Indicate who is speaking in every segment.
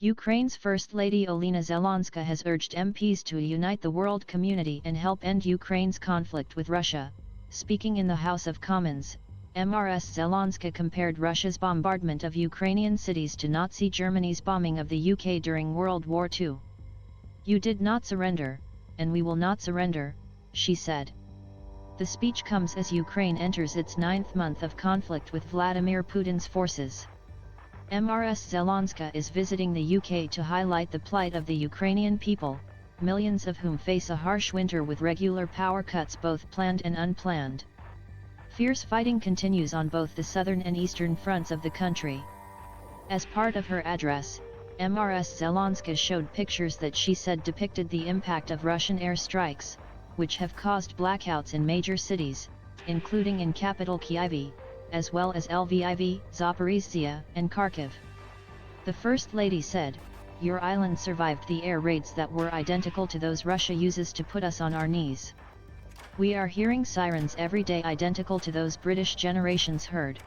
Speaker 1: Ukraine's First Lady Olena Zelenska has urged MPs to unite the world community and help end Ukraine's conflict with Russia. Speaking in the House of Commons, Ms. Zelenska compared Russia's bombardment of Ukrainian cities to Nazi Germany's bombing of the UK during World War II. "You did not surrender, and we will not surrender," she said. The speech comes as Ukraine enters its 9th month of conflict with Vladimir Putin's forces. Ms. Zelenska is visiting the UK to highlight the plight of the Ukrainian people, millions of whom face a harsh winter with regular power cuts both planned and unplanned. Fierce fighting continues on both the southern and eastern fronts of the country. As part of her address, Ms. Zelenska showed pictures that she said depicted the impact of Russian airstrikes, which have caused blackouts in major cities, including in capital Kyiv, as well as Lviv, Zaporizhzhia, and Kharkiv. The First Lady said, "Your island survived the air raids that were identical to those Russia uses to put us on our knees. We are hearing sirens every day identical to those British generations heard."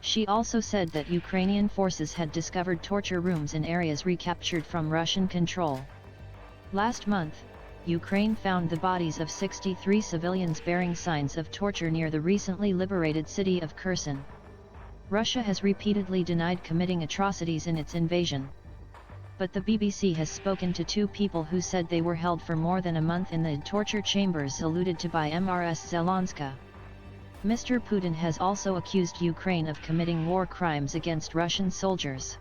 Speaker 1: She also said that Ukrainian forces had discovered torture rooms in areas recaptured from Russian control. Last month, Ukraine found the bodies of 63 civilians bearing signs of torture near the recently liberated city of Kherson. Russia has repeatedly denied committing atrocities in its invasion. But the BBC has spoken to two people who said they were held for more than a month in the torture chambers alluded to by Ms. Zelenska. Mr. Putin has also accused Ukraine of committing war crimes against Russian soldiers.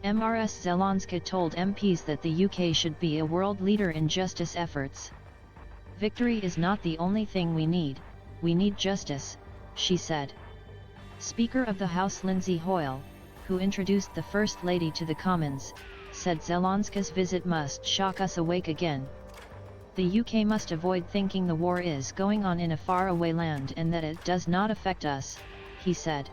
Speaker 1: Ms. Zelenska told MPs that the UK should be a world leader in justice efforts. "Victory is not the only thing we need justice," she said. Speaker of the House Lindsay Hoyle, who introduced the First Lady to the Commons, said Zelenska's visit must shock us awake again. "The UK must avoid thinking the war is going on in a faraway land and that it does not affect us," he said.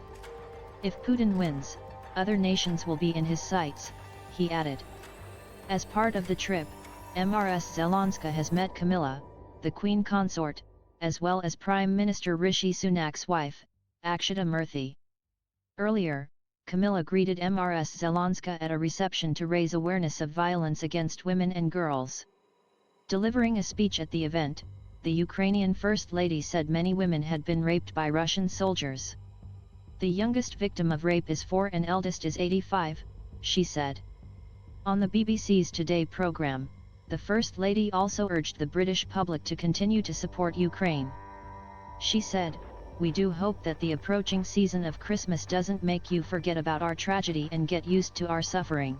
Speaker 1: "If Putin wins, other nations will be in his sights," he added. As part of the trip, Ms. Zelenska has met Camilla, the Queen Consort, as well as Prime Minister Rishi Sunak's wife, Akshata Murthy. Earlier, Camilla greeted Ms. Zelenska at a reception to raise awareness of violence against women and girls. Delivering a speech at the event, the Ukrainian First Lady said many women had been raped by Russian soldiers. "The youngest victim of rape is 4 and eldest is 85, she said. On the BBC's Today programme, the First Lady also urged the British public to continue to support Ukraine. She said, "We do hope that the approaching season of Christmas doesn't make you forget about our tragedy and get used to our suffering."